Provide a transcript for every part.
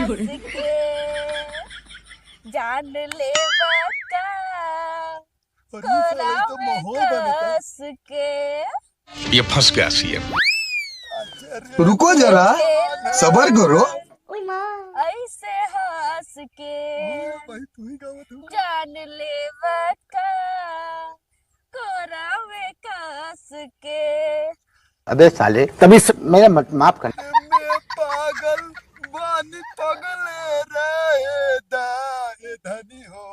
के जान ले बका कोरावे कस के। ये फंस गया सीएम। रुको जरा, सबर करो। ऐसे हंस के जान ले बका कोरावे कस के। अबे साले तभी मेरा माफ कर। मैं पागल बानी पागल रे धनी हो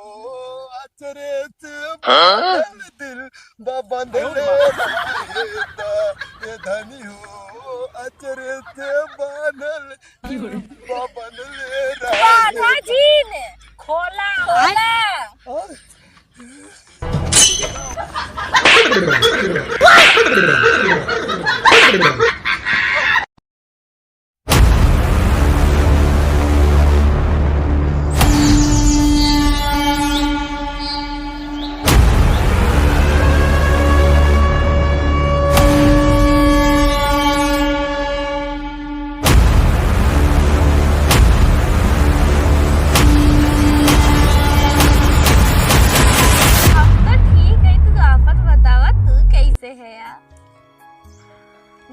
अचरे से बांधल दिल बांधल ये धनी हो अचरे से बांधल बाधा जीन खोला होला।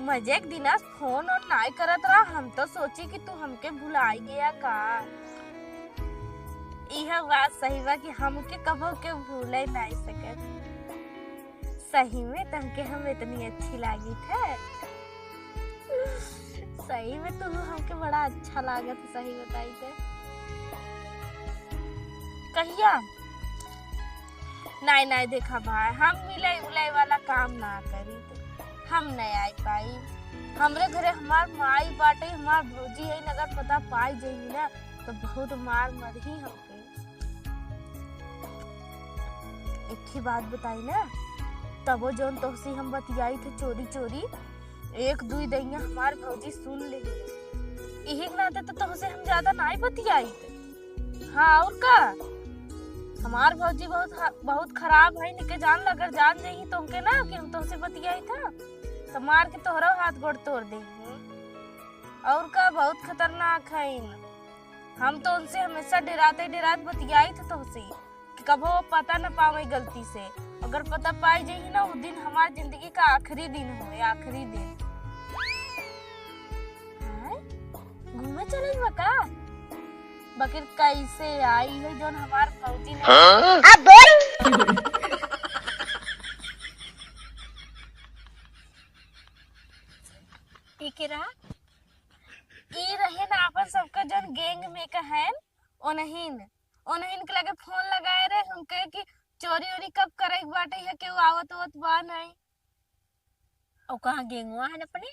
मजेक दिनास फोन और नाई करत रहा। हम तो सोची कि तू हमके भुलाई गया का। यह बात सही बा कि हमके कबो के भूले नहीं सके। सही में तुमके हम इतनी अच्छी लगी थे। सही में तुम हमके बड़ा अच्छा लगा था। सही बताई थे कहिया नहीं नहीं देखा भाई, हम मिले उले वाला काम ना करी तो हम नहीं आई पाई। हमरे घरे हमार माई बाटे, हमार भौजी है, अगर पता पाई जाई ना तो बहुत मार मरही हमके। एक ही बात बताई ना, तबो जोन तोहसी हम बतियाई थे चोरी चोरी, एक दुई दैया हमार भौजी सुन ले। यही नाते तो तोहसे हम ज्यादा नहीं बतियाई थे। हाँ और का, हमार भौजी बहुत खराब है। निके जान अगर जान जाई तो हमके ना कि हम तुमसे बतियाई था तो मार के तोहरा हाथ गोड़ तोड़ देंगे। और का बहुत खतरनाक है। हम तो उनसे हमेशा डराते बतियाई थे तुमसे कि कबो वो पता न पावे गलती से। अगर पता पाई जाई ना, उस दिन हमारी जिंदगी का आखिरी दिन हो, आखिरी दिन। घूमे चले का बकिर कैसे आई है जो हमार भौजी ने। अब बोल ठीक रहा। ई रहे ना अपन सबका जन गैंग में का है ओनहीन के लगे फोन लगाए रहे हमके कि चोरी ओरी कब करे बाटे है के आवत होत बा नहीं। और कहां गैंगवा है अपने,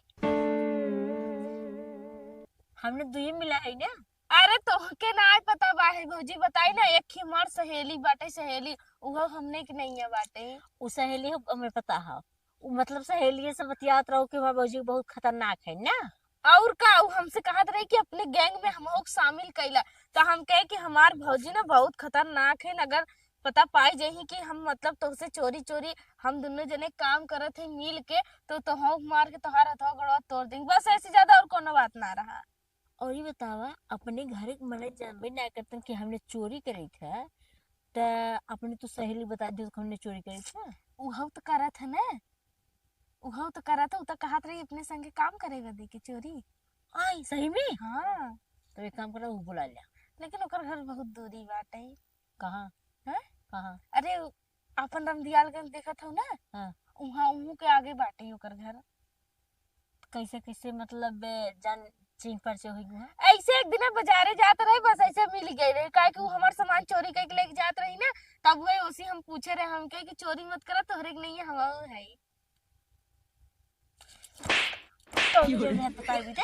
हमने दुई मिला है ना। अरे तोहके ना पता बा है भौजी बताई ना, एक ही हमार सहेली बाटे, सहेली उहो हमने के नहीं है बाटे। उ सहेली हमें पता है, मतलब सहेली से बतियात रहो कि भौजी बहुत खतरनाक है ना। और का हमसे कहत रही कि अपने गैंग में हम शामिल कैला, तो हम कहे कि हमार भौजी ना बहुत खतरनाक है। अगर पता पाई जाही कि हम मतलब तुमसे चोरी चोरी हम दोनों जने काम करत है मिल के, तो तोह मार के तोहार हथवा गड़वा तोड़ देंगे। बस ऐसे ज्यादा और कोनो बात ना रहा। और ये बतावा, अपने घर के मने जानबे ना करतन कि हमने चोरी करी था, तो अपने तो सहेली बता दी हमने चोरी करी था। उहो तो करा था ना, उहो तो करा था। उ तो कहत रही अपने संगे काम करेगा दे के चोरी। आई सही में? हाँ तो एक काम करा, उ बुला लिया। लेकिन ओकर घर बहुत दूरी बाटे। कहाँ है? कहाँ? अरे अपन रमदियालगंज देखत हो ना। हाँ उहाँ उहू के आगे बाटे ओकर घर। कैसे कैसे मतलब जान चीन पर से हुई है। ऐसे एक दिन बाजारे जात रहे, बस ऐसे मिल गए रहे। काहे कि वो हमार सामान चोरी करके लेके जात रही ना, तब वही उसी हम पूछे रहे हमके कि चोरी मत करा, तोहरे के नहीं है हवा है। तो मुझे नहीं बताई बेटा।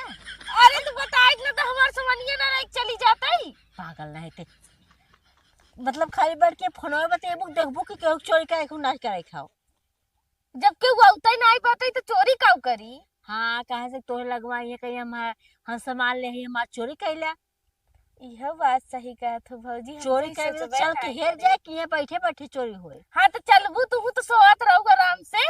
अरे तू बताई ना तो हमार सामानिया ना चली जाता ही। पागल नहीं थे, मतलब खाली बैठ के फोन में बतेबू देखबू कि केहू चोरी करे को ना करे खाओ। जब के वो उतई नहीं पाते तो चोरी काऊ करी। हाँ कहे से तोहे लगवाइए कहीं हम सामान ले हमार चोरी कैला। यह बात सही कहत हो भौजी, चोरी कर चल के हेर जाए कि बैठे बैठे चोरी होए। हाँ तो चलबू तू तो सोवत रहू आराम से।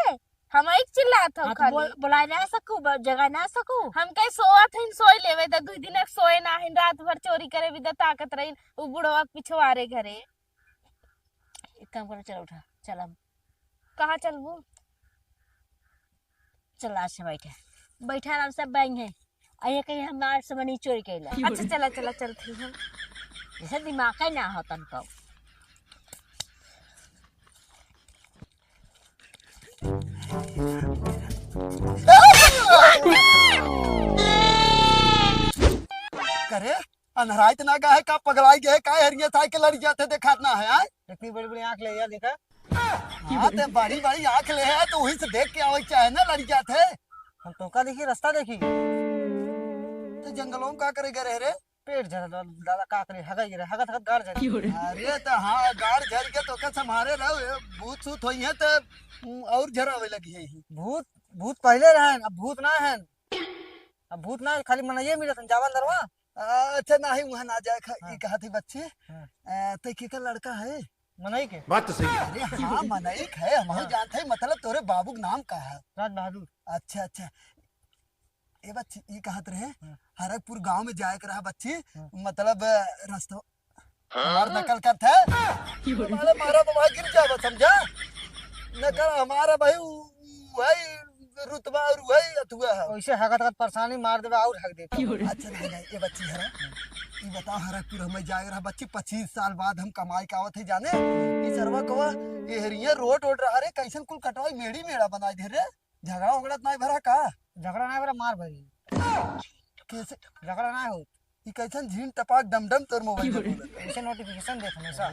हम एक चिल्लात हो खाली बुलाए ना सकू जगह ना सकू हम कहे सोत हन सोई लेवे त 2 दिन सोए ना हन रात भर चोरी करे भी त ताकत रही उ बुढ़वा पिछवारे घरे एक काम करो चलो उठा चल हम कहाँ चलबू चल आज से बैठे बैठा आराम से बैंक है अये कहीं हमारे समनी चोरी कैला अच्छा चला चला चलती हम जैसे दिमाग ही ना हो तनको करे अनहराइत ना गए का पगलाई गए का हरिया साइकिल लड़िया थे देखा ना है आय? इतनी बड़ी बड़ी आंख ले यार देखा हाँ ते बड़ी बड़ी आंख ले है तो वही से देख के आवे चाहे ना लड़िया थे हम तो का देखी रास्ता देखी तो जंगलों में का करे गए रे पेट झड़ दादा का करे हगा गिरे हगा हगा गाड़ झड़ अरे तो हाँ गाड़ झड़ के तो कस हमारे रहो भूत सूत होई है तो और झरावे लगी है भूत भूत पहले रहन अब भूत ना है अब भूत ना खाली मनाइए मिलत जावन दरवा अच्छा ना ही वहां ना जाए ये कहा थी बच्चे तो के का लड़का है मनाई के बात तो सही है। अरे हाँ मनाइक है हम जानते हैं मतलब तोरे बाबू का नाम का है राज बहादुर अच्छा अच्छा ये बच्ची ये कहत रहे हरकपुर गांव में जाए के रहा बच्ची मतलब रास्ता हमार नकल करत है हमारे मारा तो वहां गिर जावा समझा नकल हमारा भाई वही रुतबा और वही अथुआ है वैसे हगा हगा परेशानी मार देवे और हग दे अच्छा नहीं नहीं ये बच्ची है ये बता हरकपुर हमें जाए रहा बच्ची 25 साल बाद हम कमाई का आवत है जाने ये सरवा कवा ये हरिया रोड रहा रे कैसन कुल कटवाई मेड़ी मेड़ा बनाई दे रे झगड़ा उगड़ा नहीं भरा का झगड़ा ना बरा मार भरी कैसे झगड़ा ना हो ये कैसन झीन टपाक डमडम तोर मोबाइल में बोलत ऐसे नोटिफिकेशन देख हमेशा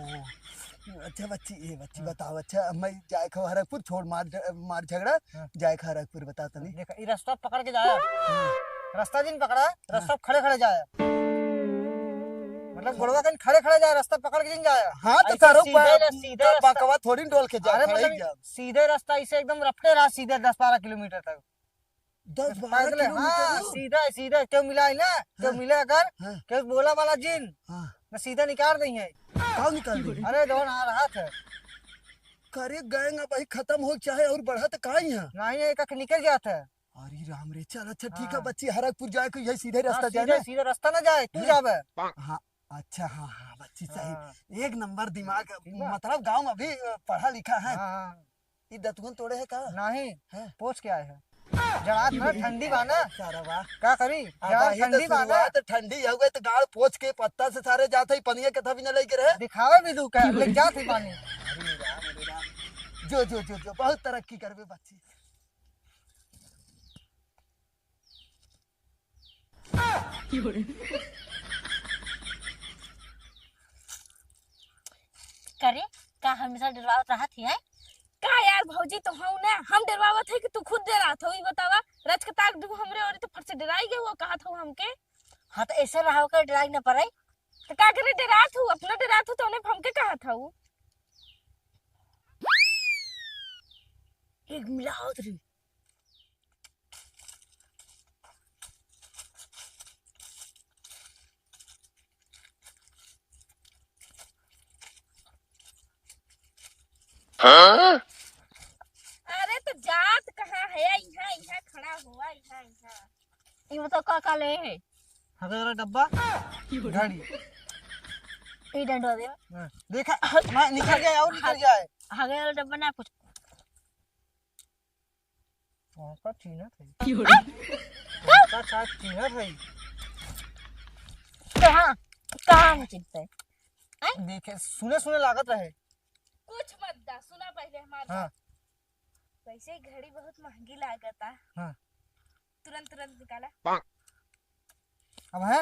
अच्छा बच्ची ये बच्ची बताओ अच्छा मैं जाए खो हरकपुर छोड़ मार झगड़ा जाए खो हरकपुर बता तनी देख ये रास्ता पकड़ के जाया रास्ता दिन पकड़ा रास्ता खड़े खड़े जाया मतलब गोड़वा कहीं खड़े खड़े जाया रास्ता पकड़ के दिन जाया हाँ तो ऐसे करो सीधे रास्ता बकवा थोड़ी डोल के जा अरे खड़े ही मतलब जा सीधे रास्ता इसे एकदम रफ्ते रहा सीधे 10-12 किलोमीटर तक 10-12 पैदल हाँ किलोमीटर सीधा सीधा क्यों मिला है ना क्यों मिला अगर हाँ। क्यों बोला वाला जिन हाँ मैं सीधा निकाल दी है कहाँ निकाल दी अरे दोन आ रहा था करे गएंगे भाई खत्म हो चाहे और बढ़ा तो कहाँ ही है नहीं एक निकल गया था अरे राम रे चल अच्छा ठीक है हाँ। बच्ची हरकपुर जाए को यही सीधे रास्ता हाँ, जाए सीधे ना सीधे रास्ता ना जाए तू जावे हाँ अच्छा हाँ हाँ बच्ची हाँ। सही एक नंबर दिमाग ठीक बा। मतलब गांव में अभी पढ़ा लिखा है हाँ ये दतुन तोड़े है का नहीं है? पोछ के आए हैं जड़ा ना ठंडी बाना सारा वाह क्या करी जड़ा ठंडी बाना तो ठंडी हो गई तो गाड़ पोछ के पत्ता से सारे जाते ही पनिया के भी न लेके रहे दिखावे भी दुख है लेके जात ही पानी अरे राम अरे राम जो जो जो जो बहुत तरक्की करबे बच्ची करे का हमेशा डरवावत रहा थी है का यार भौजी तो हूं ना हम डरवावत है कि तू खुद डरात हो ई बतावा रच के ताक दू हमरे और तो फट से डराई गए वो कहत हो हमके हाँ तो ऐसे रहा कर डराई न पड़े तो का करे डरात हो अपना डरात हो तो उन्हें हमके कहत हो एक मिला होत रही अरे तो जात कहाँ है यहाँ यहाँ खड़ा हुआ यहाँ यहाँ ये बताओ का ले है हगा डब्बा गाड़ी ये डंडो दे हाँ, देखा मैं निकल जाए और निकल जाए हगे वाला डब्बा ना कुछ का चीना था का चाय चीना था कहाँ कहाँ में चिंता है देखे सुने सुने लागत रहे कुछ मत दा सुना पहले हमारा हाँ वैसे ही घड़ी बहुत महंगी लागता हाँ तुरंत तुरंत निकाला अब है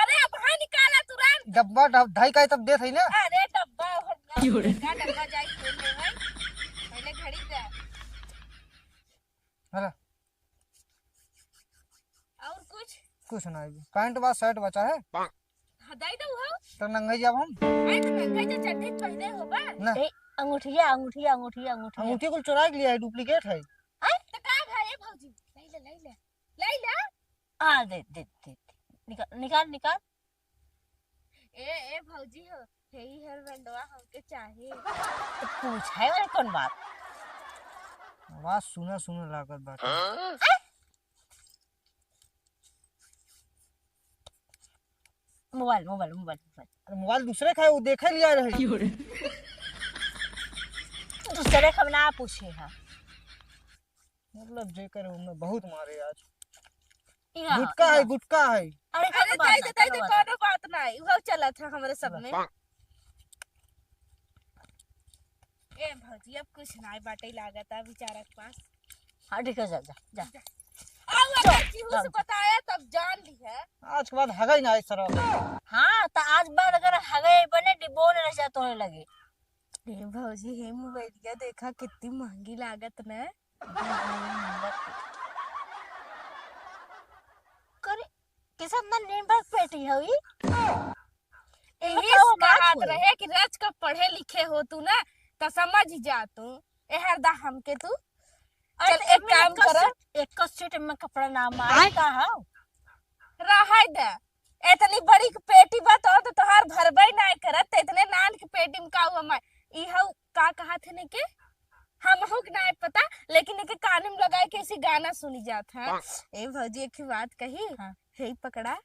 अरे अब हाँ निकाला तुरंत डब्बा ढाई का तब दे थी ना अरे डब्बा का डब्बा जाए खेल ले भाई पहले घड़ी दे हेलो और कुछ कुछ ना पैंट बा शर्ट बचा है हदाई दो हो तो नंगे जब हम आई तो नंगा जो चड्डी पहने हो बा ना अंगूठिया अंगूठिया अंगूठिया अंगूठिया अंगूठी को चुरा के लिया है डुप्लीकेट है तो का भाई भौजी ले ले हाँ दे निकाल निकाल निकाल ए भौजी हो यही हर बंडवा हमके चाहिए तो पूछा है वाली कौन बात आवाज सुना सुना लागत बात। मोबाइल मोबाइल मोबाइल मोबाइल अरे मोबाइल दूसरे का है, वो देखे लिया रहे। दूसरे का ना पूछे है। मतलब जेकर में बहुत मारे आज। इहा, गुटका इहा। है, गुटका है। अरे अरे ताई तो कोनो बात नहीं, वो चला था हमारे सब में। ए भौजी अब कुछ नहीं बाटे लागत है बेचारा के पास। हाँ ठीक है, जा जा जा। आओ अगर केहू से बताया तब जान ली है। आज के बाद हगा ही ना इस तरह। हाँ तो आज बाद अगर हगे बने डिबो ने नशा तोड़ने लगे। ए भौजी हे मोबाइलिया देखा कितनी महंगी लागत न। करे किस अंदर नींबू पेटी है हुई। यही बात रहे कि रच कर पढ़े लिखे हो तू ना तो समझ जा तू। एहर दा हमके तू चल एक काम कर, एक सीट में कपड़ा ना मार का हां रहाय दे। इतनी बड़ी पेटी बा तो तोहार भरबई नहीं करत, इतने नान की पेटी में का हुआ मैं इहु का कहा थे ने के हम हो नहीं पता, लेकिन इनके कान में लगाए के ऐसी गाना सुनी जात है। ए भौजी एक ही बात कही, हे पकड़ा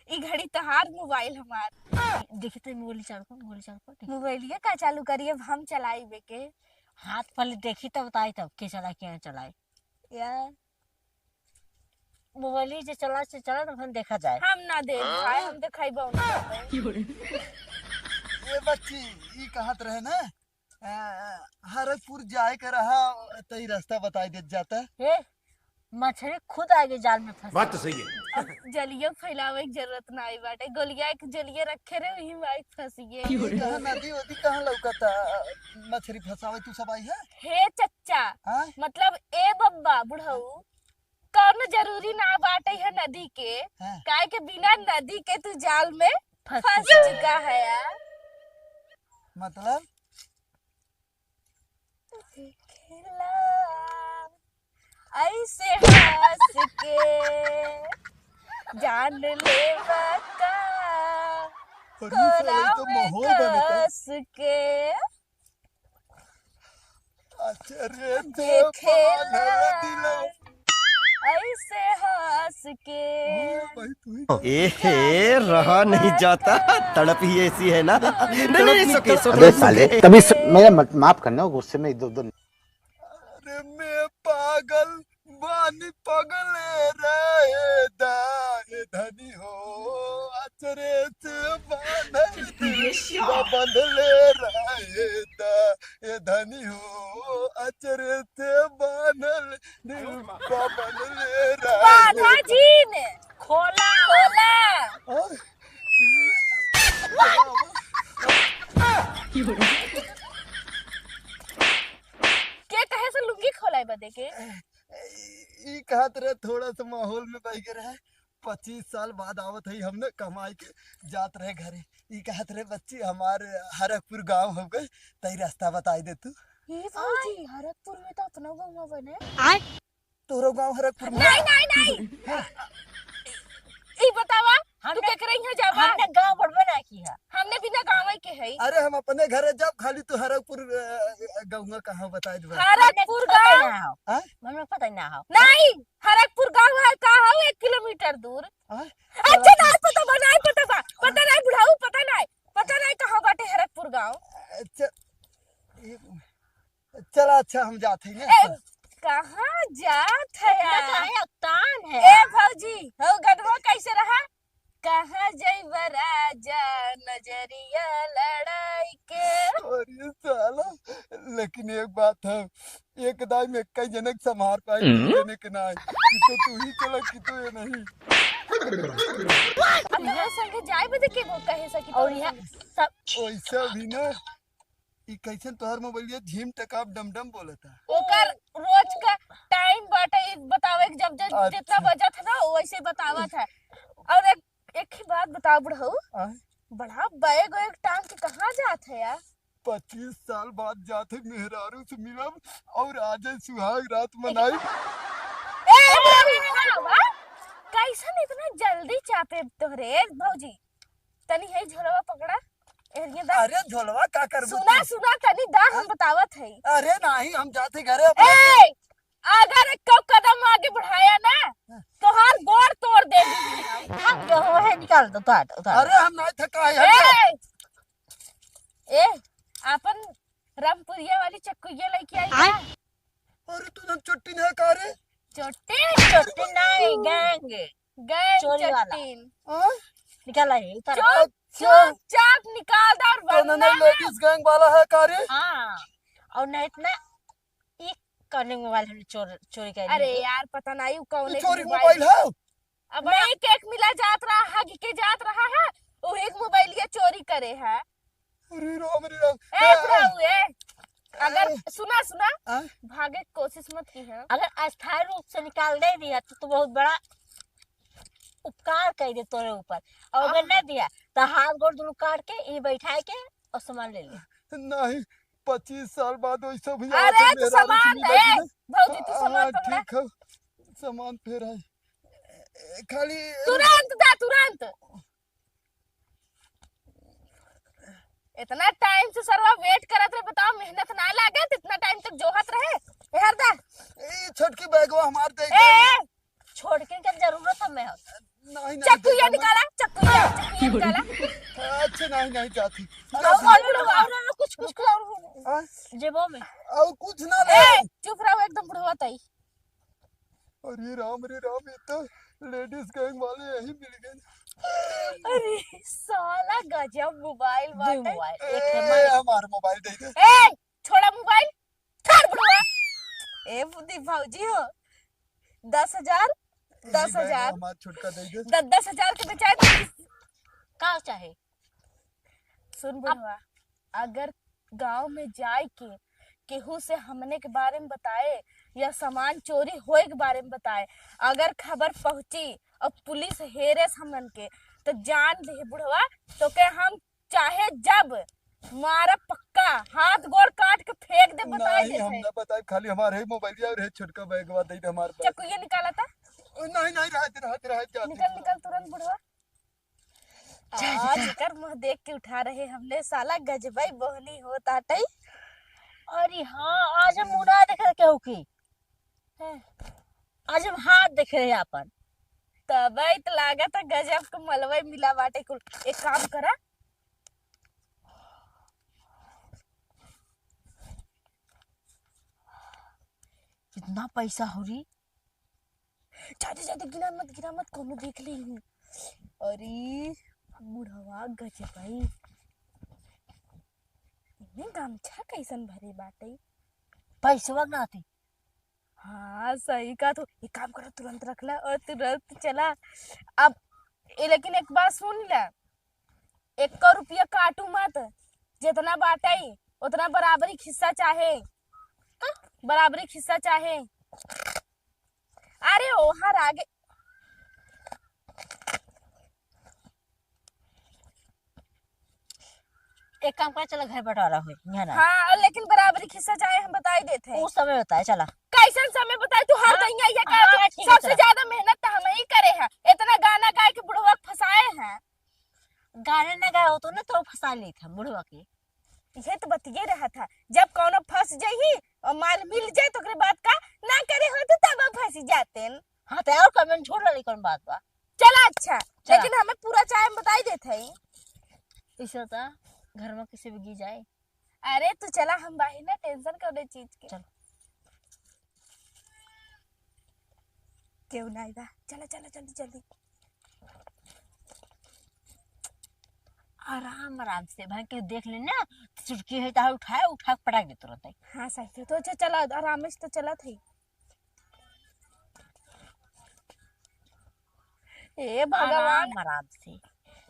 ई घड़ी तोहार मोबाइल हमार। देखी तो मोबाइल चालू कर मोबाइलिया का चालू करिए हम चलाई बेके। हाथ पहले देखी तब बताई तब के चला के चलाए यार मोबाइल से चला तो फिर देखा जाए। हम ना दे भाई, हम तो खाइबो ना। ये बच्ची ई कहत रहे ना हरकपुर जाए के रहा तई रास्ता बताई दे जाता। हे मछली खुद आगे जाल में फंस। बात तो सही है। अब जलिया फैलावे की जरूरत नहीं बाटे, गोलिया एक जलिया रखे रहे वही में फंसिए। कहाँ नदी वदी कहाँ लौकता मछली फंसावे तू सब आई है। हे चच्चा हाँ? मतलब ए बब्बा बुढ़ऊ कौन जरूरी ना बाटे है नदी के, हाँ। काहे के बिना नदी के तू जाल में फंस चुका है यार। मतलब ऐसे हंस के जान ले बका और ये साला तो माहौल बनता। कस के अच्छा रे तो देखेला दिलो ऐसे हंस के। भाई तू ही ए रहा नहीं जाता, तड़प ही ऐसी है ना। नहीं सके अबे साले तभी मेरा माफ करना, गुस्से में इधर उधर। अरे मैं पागल बानी पगल रे दाए धनी हो अचरे से बंधले रे दाए धनी हो अचरे से बांधल बंधले रे। बाधा जी ने खोला के कहे से लुंगी खोलाई बदे के। ई कहत रहे थोड़ा सा माहौल में बह के रहे। 25 साल बाद आवत है हमने कमाई के जात रहे घरे। ई कहत रहे बच्ची हमारे हरकपुर गांव हो गए तई रास्ता बताई दे तू। ये भौजी हरकपुर में तो अपना गांव बने। तोरो गांव हरकपुर में। नहीं ई बतावा तू के करे यहाँ जावा। हमने गांव बढ़वे ना की है। हमने बिना गांव के है। अरे हम अपने घरे जब खाली तू हरकपुर गांव कहाँ बताई दे। हरकपुर गांव हाँ? हमें पता ही ना हो। नहीं, हरकपुर गांव है का है 1 किलोमीटर दूर। हाँ? अच्छा नहीं पता बा, नहीं पता बा, पता नहीं बुढ़ाऊ, पता नहीं कहाँ बाटे हरकपुर गांव। चला अच्छा हम जाते हैं। कहाँ जात है यार? अवतान है। ए भौजी हो गधवा कैसे रहा? कहाँ जइबा राजा नजरिया लड़ाई के। अरे साला लेकिन एक बात है, एक दाई में कई जनक संभार पाए जने के ना कि तो तू ही चला कि तो ये नहीं। अब मेरे संग जाए बदे के वो कहे सकी। और यहाँ सब वैसा भी ना ई कैसन तोहर मोबाइल ये धीम टकाप डमडम बोलता। ओकर रोज का टाइम बाटे बतावे कि जब जितना बजा था ना वैसे बतावा था। और एक ही बात बताओ बुढ़ऊ, बड़ा बैग वैग टांग के कहाँ जात है यार? 25 साल बाद जाते मेहरारू से मिलब और आज सुहाग रात मनाई। कैसन इतना जल्दी चापे तोहरे भौजी? तनी है झोलवा पकड़ा। अरे झोलवा का कर सुना तनी दा हम बतावत है। अरे नहीं हम जाते घरे ए अगर एक कदम आगे बढ़ाया ना तो हर गोड़ तोड़ देगी। हम जो हो है निकाल दो, उतार उतार। अरे हम नहीं थका है। ए अपन रामपुरिया वाली चक्कुइया लेके आई है। अरे तू तो चुट्टी नहीं का रे। चोटी छोटी नहीं, गैंग गए चोरी वाला। चट्टीन हाँ? निकाल आई, उतार। चुपचाप निकाल दो और तो वरना लेडीज गैंग वाला है का रे। हाँ, और नहीं इतना एक करने मोबाइल हमने चोरी कर अरे यार पता नहीं वो कौन ये चोरी मोबाइल है। अब एक एक मिला जात रहा है के जात रहा है वो एक मोबाइल ये चोरी करे है। अरे राम रे राम। ए बुढ़ाऊ ए अगर सुना हाँ? भागे की कोशिश मत की है। अगर अस्थायी रूप से निकाल दे दिया तो बहुत बड़ा उपकार कर दे तोरे ऊपर, और अगर नहीं दिया तो हाथ गोड़ दोनों काट के ये बैठा के और सामान ले ले। नहीं 25 साल बाद वैसा भी अरे तू सामान है भौजी तू सामान पकड़ा ठीक है सामान फेर है खाली तुरंत दा तुरंत। इतना टाइम से सरवा वेट करत रहे, बताओ मेहनत ना लागे इतना टाइम तक जोहत रहे। यार दा ये छोटकी बैगवा हमार दे ए छोड़ के क्या जरूरत है मैं नहीं चक्कुइया निकाला चक्कुइया निकाला। अच्छा नहीं जाती और कुछ कुछ हाँ? जेबों में। और कुछ ना ले। ए चुप रहो एकदम बुढ़वा ताई। अरे राम ये तो लेडीज गैंग वाले यही मिल गए। अरे साला गजब मोबाइल दो बाटे। मोबाइल, एक ए, हमारे हमारा मोबाइल दे दे। ए छोड़ा मोबाइल छोड़ बुढ़वा। ए बुद्धि भौजी हो 10,000 10,000 हमारा छुटका दे दे। 10,000 के बचाए का चाहे। सुन बुढ़वा, अगर गांव में जाए के केहू से हमने के बारे में बताए या सामान चोरी होए के बारे में बताए, अगर खबर पहुंची और पुलिस हेरेस हमन के तो जान ले बुढ़वा तो के हम चाहे जब मारा पक्का हाथ गोड़ काट के फेंक दे बताए नहीं हम दे। ना बताए खाली हमारे ही मोबाइल और है छुटका बैगवा दे दे हमारे पास। चक्कुइया निकाला था नहीं रहते जाती। निकल तुरंत बुढ़वा। आज कर मुंह देख के उठा रहे हमने साला गजबाई बोहनी होता टई। अरे हाँ, आज हम मुड़ा देख रहे केहू की, आज हम हाथ देख रहे हैं अपन। तबई तो लागत है गजब को मलवई मिला बाटे कुल। एक काम करा कितना पैसा हो रही। जाते गिरा मत कोनो देख ली। अरे बुढ़वा गजबाई इन्हें गामछा कैसन भरे बाटे। पैसा ना आती। हाँ सही का तो एक काम करो तुरंत रख ला और तुरंत चला। अब लेकिन एक बात सुन ला, 1 रुपया काटू मत, जितना बाटाई उतना बराबरी हिस्सा चाहे। बराबरी हिस्सा चाहे। अरे ओहर आगे एक काम कर, चला घर बंटवारा हुई यहाँ ना। हाँ लेकिन बराबरी हिस्सा चाहे हम बताई देते हैं। उस समय बताया चला। कैसन समय बताए तू हर हाँ, दैया ये हाँ, कर ठीक है, सबसे चला। ज्यादा मेहनत तो हम ही करे हैं। इतना गाना गा के बुढ़वा के फंसाए हैं। गाने न गाए हो तो ना तो फंसा ली था बुढ़वा के। ये तो बतिये रहा था जब कौनो फंस जाही और माल मिल जाए तो बात का ना करे हो तो तब फंसी जाते। हाँ तो और कमेंट छोड़ रही कौन बात बा। चला अच्छा लेकिन हमें पूरा चाय में बताई देते हैं। ऐसा था घर में किसी भी गी जाए। अरे तू चला हम बाही ना टेंशन कर चीज के। चल। क्यों ना आएगा चला जल्दी जल्दी। आराम आराम से भाई के देख लेना, चुटकी है तो उठा के पटाक दे तुरंत। हाँ सही तो अच्छा चला आराम से तो चला थी। ए भगवान आराम से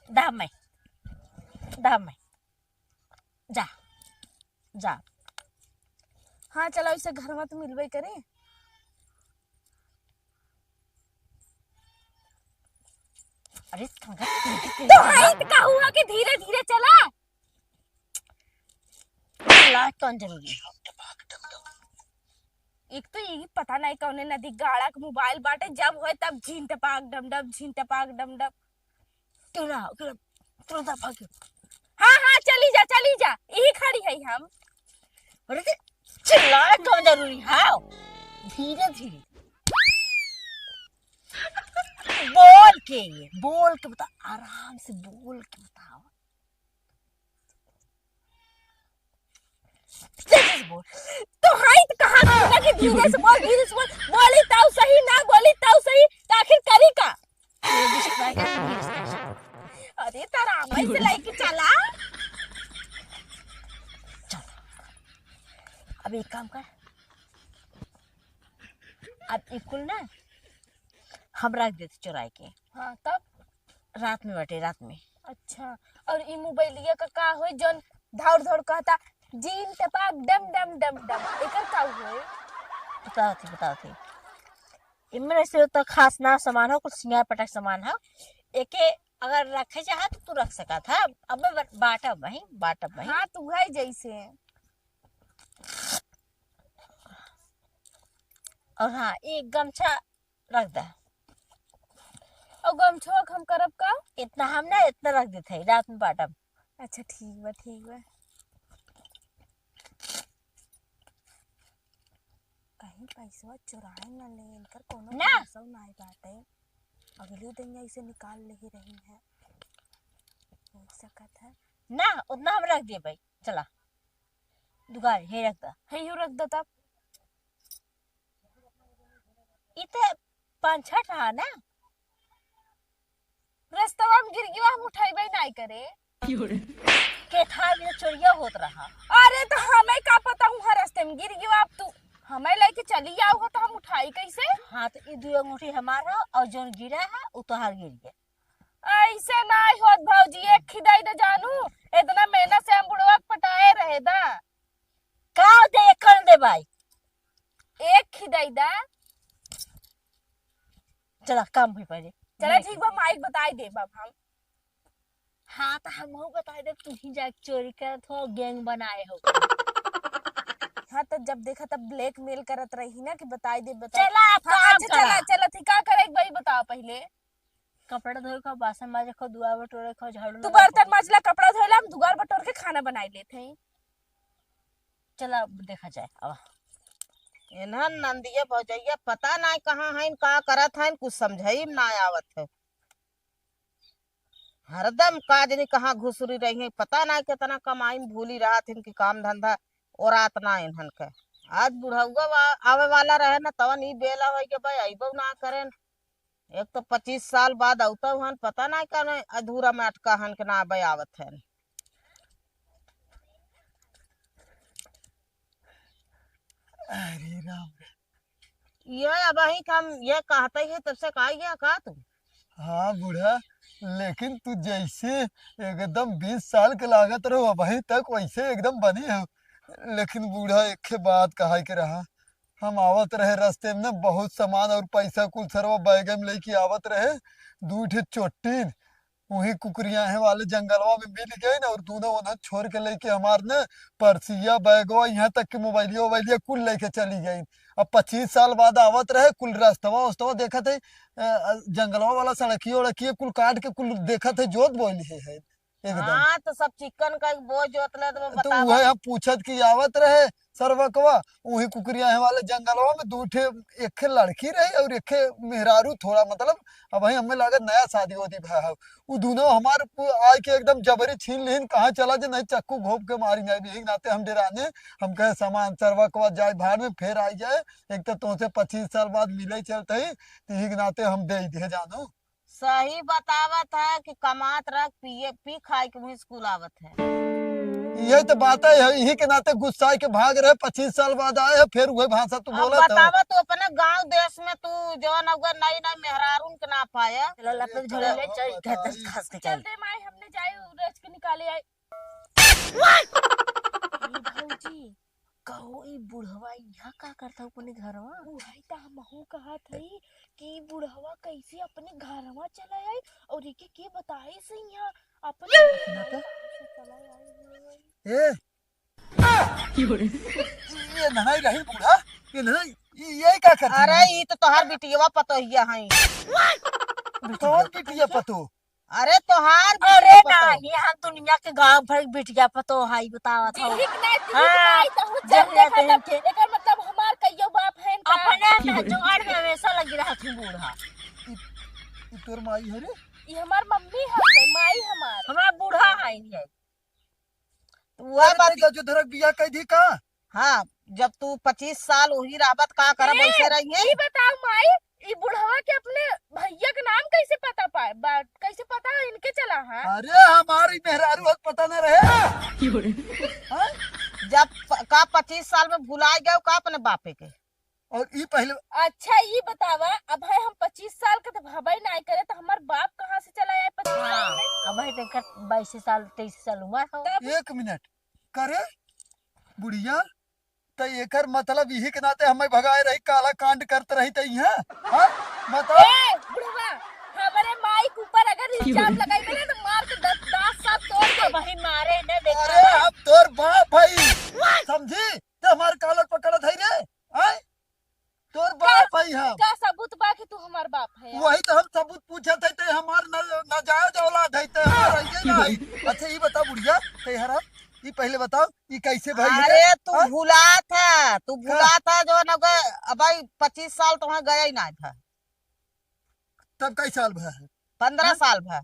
दाम में जा जा। हाँ चलो इसे घर में तो मिलवे करे। अरे तो हाइट का हुआ कि धीरे धीरे चला। लाइट कौन जरूरी है। एक तो ये पता नहीं कौन नदी गाड़ा के मोबाइल बाटे जब होए तब झीन टपाक डम डम। क्यों ना तुरंत भाग। हाँ चली जा यही खड़ी है हम। अरे चिल्लाए कौन जरूरी है। धीरे धीरे बोल के बता, आराम से बोल के बताओ। तेजी से बोल। तो हाई तो कहाँ ना कि धीरे से बोल, धीरे से बोल। बोली ताऊ सही, ना बोली ताऊ सही, तो आखिर करी का? अरे तारा मैं से लेके चला। अब एक काम कर, अब इकुल ना हम रख देते चुराई के। हाँ तब रात में बटे, रात में। अच्छा, और ई मोबाइलिया का होई जौन धाड़ धाड़ कहता जीन टपा डम डम डम डम, एकर का होई? बताओ थी इनमें से तो खास ना सामान हो, कुछ सिंगार पटाख सामान हो। एके अगर रखे चाह तो तू रख सका था। अब बाटब वही। हाँ तू है जैसे। और हाँ, एक गमछा रख दे। और गमछवा हम करब का? इतना हम ना इतना रख देते रात में बाटब। अच्छा ठीक बा ठीक बा। कहीं पैसा चुराए ना ले, इनकर कोनो ना। पैसा ना आई बाटे। अगले दिन ऐसे निकाल ले ही रही है, हो सकत है। ना उतना हम रख दिए भाई। चला दुगार हे रख दा। है यू रख दो तब। इते 5-6 रहा ना। रास्ता में गिर गया, हम उठाइबे नहीं करे। के था भी चोरिया होत रहा। अरे तो हमें का पता हूँ रास्ते में गिर गया, अब तू हमें लेके चली आओ हो तो हम उठाई कैसे? हाँ तो ये 2 अंगूठी हमारा और जो गिरा है वो तो हार गिर गया। ऐसे नहीं होत भौजी, एक खिदाई दे जानू, इतना मेहनत से हम बुढ़वा के पटाए रहे दा। का दे कर दे भाई, एक खिदाई दा। चला काम भी पहले। चला ठीक बा, माइक बताई दे बाप हम। हाँ तो हम हो बता दे, तू ही जाके चोरी करत हो, गैंग बनाए हो। हाँ तो जब देखा तब ब्लैकमेल करत रही ना कि बताई दे बताई। चला आप हाँ, काम अच्छा करा। चला ठीक का करे एक भाई बताओ पहले। कपड़ा धोए को, बासन माजे को, दुआ बटोरे को, झाड़ू तू लगा बर्तन माजला, कपड़ा धोला, हम दुगार बटोर के खाना बनाई लेते हैं। चला देखा जाए। अब इन्हन नंदिया भौजैया पता नहीं कहाँ है, का करत है, कुछ समझाई ना आवत है। हरदम काज नहीं कहाँ घुसरी रही है, पता नहीं कितना कमाई में भूली रहा थी कि काम धंधा और रात ना इन्हन के। आज बुढ़ाऊआ आवे वाला रहे ना तवन ई बेला हो के भाई अइबो ना करें। एक तो 25 साल बाद औता हन, पता नहीं कने अधूरा में अटका हन के ना आवे आवत है। अरे राम। ये अब ही हम ये कहते हैं तब से कहा गया का तू? हाँ बूढ़ा, लेकिन तू जैसे एकदम 20 साल के लागत रहो अभी तक वैसे एकदम बनी हो। लेकिन बूढ़ा एक बात कहा के रहा, हम आवत रहे रास्ते में ना बहुत सामान और पैसा कुल सरवा बैग में लेके आवत रहे। 2 ठे चोटिन वही कुकरिया है वाले जंगलवा में मिल गए ना, और तूने उन्हें छोड़ के लेके हमार ना पर्सिया बैगवा यहाँ तक के मोबाइलिया कुल लेके चली गई। अब 25 साल बाद आवत रहे, कुल रास्तवा उस्तवा देखा थे, जंगलवा वाला सड़किया उड़किया कुल काट के कुल देखा थे, जोत बोली है एकदम। हाँ तो सब चिकन का एक बोझ जोतले तो तो बता। वह हम पूछत की आवत रहे सरवकवा, वही कुकरिया है वाले जंगलवा में 2 ठे, एक खे लड़की रही और एक खे मेहरारू, थोड़ा मतलब अब वही हमें लागत नया शादी होती भाई। वो दोनों हमारे आय के एकदम जबरी छीन लीन, कहाँ चला जे नहीं चक्कू घोप के मारी जाए। यही नाते हम डराने, हम कहे सामान सरवकवा जाए भाड़ में फिर आई जाए। एक तो तुमसे 25 साल बाद मिले चलते ही, यही नाते हम दे दे जानो। सही बतावत है कि कमात रख पिए पी खाए के वही स्कूल आवत है। यही तो बात है, यही के नाते गुस्सा के भाग रहे। 25 साल बाद आए हैं, फिर वही भाषा तू अब बोला था। बतावा तू अपने गांव देश में तू जवन अगर नई नई मेहरारून के ना पाया। चलो लपट झोले ले चल, घर दस खास के चल। चलते माई हमने जाए रच के निकाले आए। भौजी कहो ई बुढ़वा यहाँ का करता हूँ अपने घरवा? बुढ़ाई तो हमहू कहा थी कि बुढ़वा कैसे अपने घरवा चला आई, और एके के बताई से यहाँ अपने चला आई। ए ये नहीं रही बूढ़ा, ये नहीं, ये क्या करती अरे ई तो तोहार बिटिया पतोहिया है। कौन बिटिया पतो? अरे तोहार अरे बिटिया पतो। नहीं, हम दुनिया के गांव भर बिटिया पतो हाई बतावा था। ठीक नहीं ठीक हाँ, नहीं तो जब जब देखा रहते हैं तब एकर मतलब हमार कहियो बाप है अपने जुगाड़ में हमेशा लगी रहा थी बूढ़ा। ई तोर माई है रे? ये हमार मम्मी है माई हमार। हमारा बूढ़ा है ये। वह बात तेरे जो धरक बिया कह दी का? हाँ, जब तू 25 साल वही राबत का करब वैसे रहिए। ये बताओ माई, ये बुढ़वा के अपने भैया का नाम कैसे पता पाए? कैसे पता है इनके चला है? अरे हमारी मेहरारू हक पता न रहे। हाँ? का 25 साल में भुला गए का अपने बापे के। और ई पहले अच्छा ये बतावा, अब है हम 25 साल के तो भबाई नहीं करे तो हमार बाप कहाँ से चला आया 25 साल में? अब है देखकर 22 साल 23 साल उम्र हो। 1 मिनट करे बुढ़िया तो एकर मतलब यही के नाते हमें भगाए रही, काला कांड करते रही तो यहाँ मतलब ए बुढ़वा, हमारे माई के ऊपर अगर इल्जाम लगाई बने तो मार के 10 साल तोड़ दे। वही मारे न देखा। अरे हम तोर बाप भाई समझी तो हमारे कालर पकड़त है रे। आय तोर बाप भाई हम क्या सबूत बा कि तू हमार बाप है यार? वही तो हम सबूत पूछत है ते हमार नाजायज औलाद है ते हमार ये नहीं। अच्छा ये बता बुढ़िया तेहरा ये पहले बताओ ये कैसे भाई है? अरे तू हाँ? भूला था जो न गए अब 25 साल तो वहाँ गया ही नहीं था। तब कई साल भर है? 15 साल भर।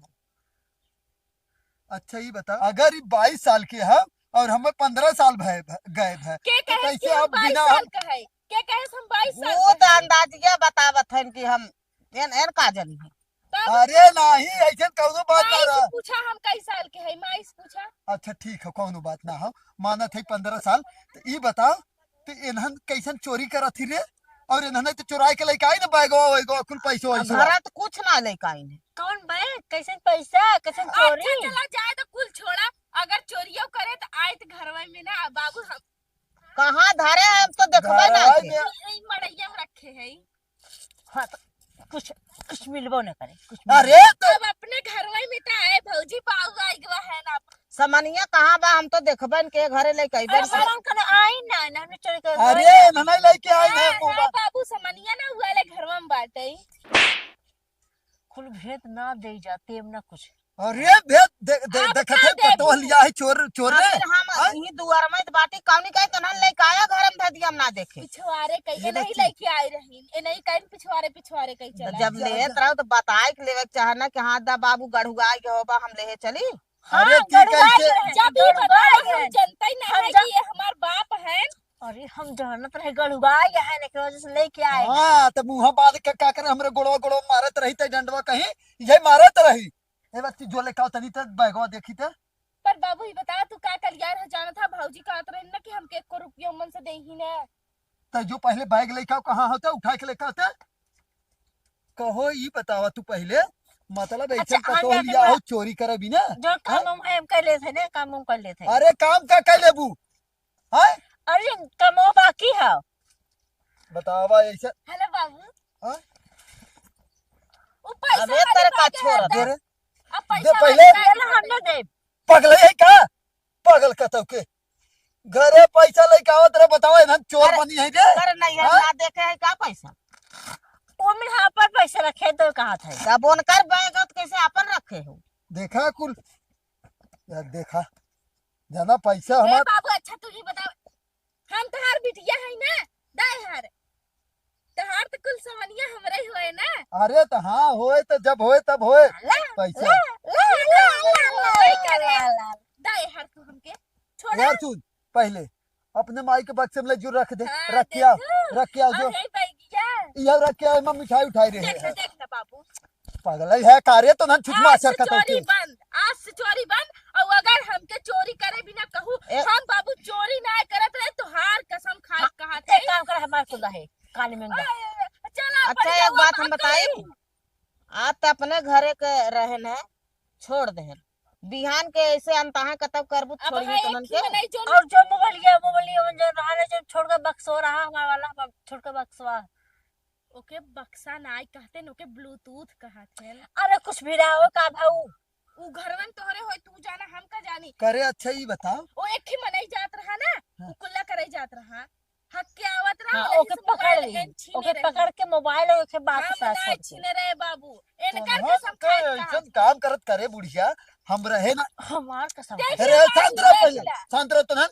अच्छा ये बता अगर ये 22 साल के है और हमें 15 साल गए है के तो कहे कि कैसे हम आप 22 बिना साल का है? के कहे हम 22 साल वो का तो है? अंदाजिया बतावत है कि हम एन का जनी है। तब अरे नहीं ऐसे कौनो बात माई ना से रहा। पूछा हम कई साल के है? माई से पूछा। अच्छा ठीक है कौनो बात ना हो, माना थे 15 साल। तो ये बताओ तो इन्हन कैसन चोरी करा थी रे? और इन्हने तो चुराई के लेके आई ना बैगवा वैगवा कुल पैसो वैसो। घर तो कुछ ना लेके आई ने। कौन बे कैसे पैसा कैसे चोरी? अच्छा चला जाए तो कुल छोड़ा, अगर चोरियों करे तो आए तो घरवा में ना बाबू हम कहाँ धरे हैं हम तो देखबे ना घरवा के। में- ई मड़ैया में रखे है। हाँ तो कुछ मिलबो न करे कुछ अरे तो अब अपने घरवा में तो आए भौजी पाऊ आई गवा है ना। समनिया कहाँ बा हम तो देखबे न के घरे लेके आइबे अरे सामान कने आई ना ना हमने चोरी कर। अरे इन्हने लेके आई है हाँ, बाबू समनिया ना हुआ ले घरवा में बाटे। खुल भेद ना दे जाते हम ना कुछ। अरे भेद देखत है पतो लिया है चोर ने। फिर हम यही दुआर में बाटी कौनी कहे तो ना लेके आया घर में धदिया हम ना देखे। पिछवाड़े कहीं ये नहीं देखी। लेके आई रही, ये नहीं कहीं पिछवाड़े कहीं तो चला। जब ले रहो तो बताए के लेवे के चाहना कि हाँ दा बाबू गढ़ुआ के होबा हम लेहे चली। अरे ठीक है जब ये बताया हम जनता ही नहीं है कि ये हमार बाप है। अरे हम जानत रहे गड़ुआ है ना के वजह से लेके आए। हाँ तो मुँह बांध के का करे हमरे गोड़वा मारत रही ते डंडवा कहीं ये मारत रही। ए बच्ची जो लेके आओ तनी ते बैगवा देखी ते। पर बाबू ये बता तू का कल्याण है? जाना था भौजी कहत रहे ना कि हमके 1 रुपया मन से देही ना। तो जो पहले बैग लेके आओ कहाँ होता उठा के लेके आते कहो ये बतावा तू पहले मतलब ऐसे अच्छा, पतो आगे लिया के हो चोरी करे भी ना। जो काम हम कर लेते ना काम हम कर लेते। अरे काम का कर लेबू है अरे कमो बाकी है। बतावा ऐसे हेलो बाबू, हाँ? वो पैसा अबे तेरे का छोड़ दे रे अब दे पैसा पहले। ये ना हम ना दे। पगले है का पागल कतौ के घरे पैसा लेके आवत रे बताओ इन्हन चोर अरे, बनी है रे। कर नहीं है हाँ? ना देखे है का पैसा। वो में यहाँ पर पैसा रखे तो कहा था। तब उनकर बैग तो कैसे अपन रखे हो। देखा कुल यार देखा जाना पैसा ए हमार बाबू अच्छा तू ही बता, हम तहार बिटिया है ना दाई हार तहार तो कुल समनिया हमरे ही होए ना। अरे तो हाँ होए तो जब होए तब होए ला पैसा। वही करे दाई हार तू हमके छोड़ा। यार सुन पहले अपने माई के बक्से में ले जो रख दे हाँ, रख के आओ देखो। रख के आओ जो यही बैगिया यह रख के आओ मम्मी मिठाई उठाई रहे देख हैं। देख ना बाबू, पागल है कार्य तो ना छुटमा आज से असर करता चोरी बंद, आज से चोरी बंद। और अगर हमके चोरी करे बिना कहू हम बाबू चोरी ना करत रहे तो हार कसम खा कहा थे। एक काम कर हमारे खुदा है काली में चला अच्छा एक बात हम बताई, आज तो अपने घरे के रहे न छोड़ दे बिहान के ऐसे अंतहा कतब करबू अब छोड़ी है तो एक ही नहीं जो और जो मोबाइल जो रहा ना जो छोड़ कर बक्सो रहा हमारा वाला छोड़ कर बक्सवा। ओके बक्सा नाई कहते न ओके ब्लूटूथ कहते हैं। अरे कुछ भी रहा हो का भाऊ उ घरवन तोहरे होय तू जाना हम का जानी। करे। अच्छा ही बताओ ओ एक ही मनई जात रहा ना हाँ। कुल्ला करे जात रहा हक के आवत रहा हाँ, वही ओके से पकड़ मोबाइल ली एन छीने ओके रहे। पकड़ के मोबाइल और ओके बात हम साथ ना छोड़ छीने रहे बाबू इनकर हाँ, कसम तो खाए ऐसा काम करत करे बुढ़िया हम रहे ना। हमार कसम देख अरे ला, शांत रहो देख पहले ला। शांत रहो तो ना।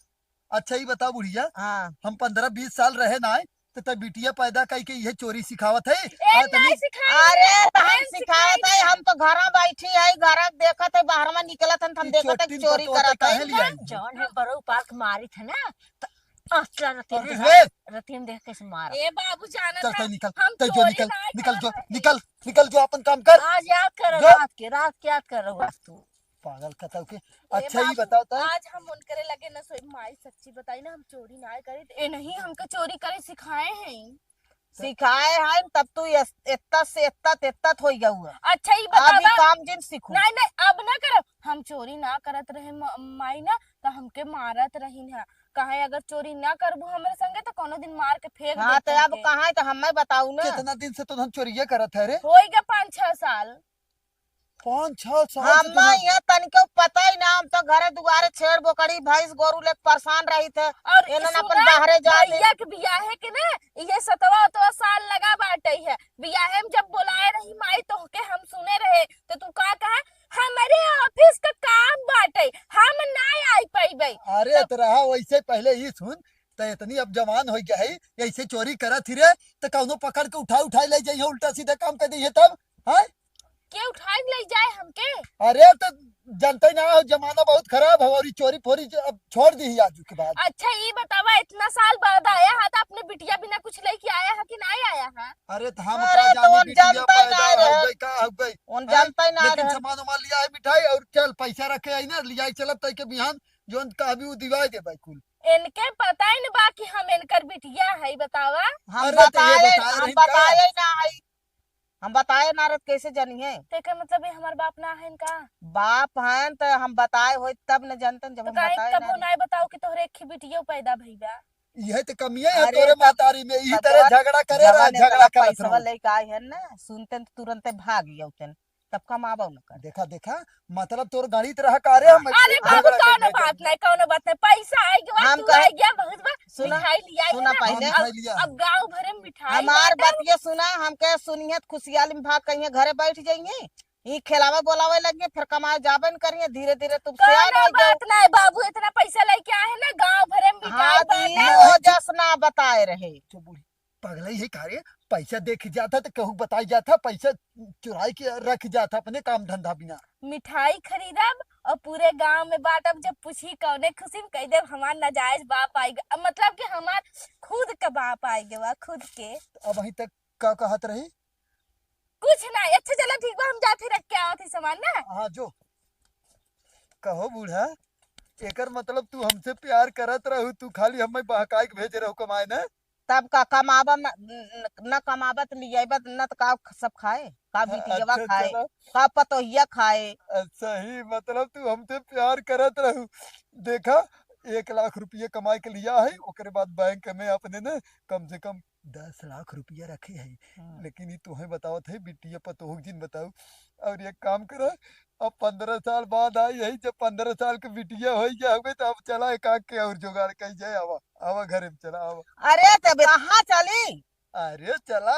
अच्छा ही बताओ बुढ़िया हाँ हम 15-20 साल रहे ना तो तब बिटिया पैदा कई के ये चोरी सिखावत है ए नहीं सिखाई अरे हम बहन सिखावत है, हम तो घर बैठी है, घर देखत है, बाहर में निकलत है, हम देखत है चोरी करत है। जौन है बड़ो पार्क मारी थे ना तो असला रतियन देख कैसे मारा। ए बाबू जाना चल था निकल हम चल जो चोरी निकल नहीं निकल जो करत हई। निकल जो अपन काम कर। आज याद कर जो- रात के याद कर रहा तू। पागल कतल के। ए अच्छा ही बाबू, बताओ तो आज हम उन करे लगे ना सोई माई सच्ची बताई ना हम चोरी ना करे ए नहीं हमको चोरी करे सिखाए हैं। सिखाए है तब तू इतना से इतना हो गया हुआ। अच्छा ही अभी बतावा काम जिन सीखो। नहीं नहीं अब ना करो हम चोरी ना करत रहे माई ना तो हमके मारत रही ना कहे अगर चोरी ना करबू हमारे संगे तो कोनो दिन मार के फेंक हाँ तो देते अब कहाँ है तो हमें बताऊ ना। कितना दिन से तो हम चोरिया करत है रे? हो गया 5-6 साल 5-6 साल हम से तो हम- यहाँ तनिको पता ही ना, हम तो घरे दुआरे छेड़ बोकड़ी भैंस गोरू ले परेशान रही थे। और इन्होंने अपन सुना, बाहरे जाते भैया के बियाहे के ना ये 17 साल लगा बाटे है बियाहे में जब बुलाए रही माई तो के हम सुने रहे तो तू का कहा हमारे ऑफिस का काम बाटे हम ना आई पाइबे। अरे तो रहा वैसे पहले ही सुन तो इतनी अब जवान हो गया है ऐसे चोरी करत ही रे तो कौनो पकड़ के उठा ले जाइए उल्टा सीधा काम कर दिए तब हाँ। के उठाए ले जाए हमके। अरे तो जानते ही ना हो जमाना बहुत खराब है और ये चोरी फोरी अब छोड़ दी आज के बाद। अच्छा ये बतावा इतना साल बाद आया है तो अपने बिटिया बिना कुछ लेके आया है कि नहीं आया है। अरे तो हम अरे का तो जाने हम बिटिया जानता ही पैदा नहीं हो रहे। गई का हो गई उन जानता ही ना लेकिन रहे। सामान उमान लिया है मिठाई और चल पैसा रखे आई ना लिया चलब तय के बिहान जोन का भी दिवा दे भाई कुल। इनके पता ही न बाकी हम इनकर बिटिया है बतावा। हम अरे तो ये बताए बता हम रही का? बताए ही ना है, हम बताए नारद कैसे जानी है। तेकर मतलब ये हमार बाप ना है इनका बाप हैं तो हम बताए हो तब न जानते जब तो हम काहे बताए कबो ना। नहीं बताओ कि तोहरे एक ही बिटिया पैदा भईबा। यह तो कमियां है अरे तोरे तब- मातारी में यही तब तरह जब- झगड़ा करे रहा जवान झगड़ा करत पैसा रहो। लेके आए है ना सुनते तो तुरंत भाग गया तब कमाबो न कर। देखा देखा मतलब तोर गणित रहा कारे हम अरे बाबू कौनो बात नहीं कौनो बात नहीं पैसा आए के बाद हम तू कहे- आ गया बहुत बार सुना- मिठाई लिया सुना पहले। मिठाई लिया अब गांव भरे में मिठाई हमार बांटा। बात ये सुना, हम कहे सुनिए तो खुशहाली में भाग कहिए घरे बैठ जाइए ये खिलावा बोलावे लगे फिर कमाए जाबे न करिए धीरे धीरे तुम सियान कौनो हो जाओ। बात नहीं बाबू इतना पैसा लेके आए हैं ना गांव भरे में मिठाई हाँ बांटा। दिए हो जस ना बताए रहे। तो बूढ़ी पगला ही कार्य पैसा देख जाता तो कहूँ बताई जाता पैसा चुराई के रख जाता अपने काम धंधा बिना। मिठाई खरीदब और पूरे गांव में बांटब जब पूछी कौने खुशी में कह देब हमार नाजायज बाप आएगा मतलब कि हमार खुद का बाप आएगा खुद के। तो अब अभी तक का कहत रही? कुछ नहीं अच्छा चलो ठीक बा हम जाते रख के आवत ही सामान ना। हाँ जो कहो बूढ़ा एकर मतलब तू हमसे प्यार करत रहू तू खाली हमें बहकाई के भेजे रहो कमाए ना। तब का कमाबा न कमाबा तो लियाबा न तो का सब खाए का बिटियावा अच्छा, खाए चलो। का पतोहिया खाए। सही मतलब तू हमसे प्यार करत रहू। देखा 1 लाख रुपये कमाए के लिया है ओकरे बाद बैंक में अपने न कम से कम 10 लाख रुपया रखे है लेकिन ये तुम्हें बतावत है बिटिया पतोह जिन बताऊ और एक काम करो अब 15 साल बाद आई है जब 15 साल के बिटिया हो गया होगे तो अब चला एक के और जुगाड़ कही जाए आवा आवा घरे में चला आवा। अरे तब कहाँ चली। अरे चला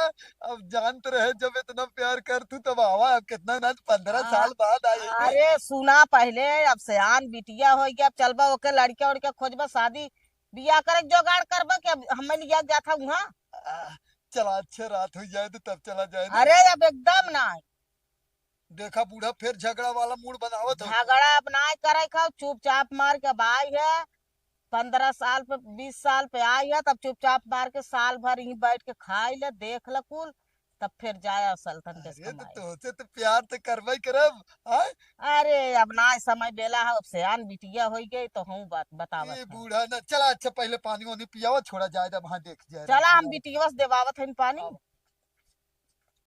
अब जानते रहे जब इतना प्यार कर तू तब आवा अब कितना ना 15 साल बाद आई है। अरे सुना पहले अब सयान बिटिया हो गया अब चलबा ओके लड़का उड़का खोजबा शादी बियाह करे के जोगाड़ करबा कि अब हमें लिया जाता वहाँ। चला अच्छा रात हो जाए तो तब चला जाए ना। अरे अब एकदम ना देखा बूढ़ा फिर झगड़ा वाला मूड बनावत हो। झगड़ा अब ना करे खाओ चुपचाप मार के भाई है 15 साल पे 20 साल पे आई है तब चुपचाप मार के साल भर यहीं बैठ के खाई ले देख ल कुल तब फिर जाए सल्तन के अरे तो कमाए। तोसे तो प्यार तो करबे करब हाँ? अरे अब ना समय बेला है अब सयान बिटिया हो गई तो हूँ बात बतावत ये है। बूढ़ा ना चला अच्छा पहले पानी वानी पियावा छोड़ा जाए वहां देख जाए। चला हम बिटिया से देवावत है पानी।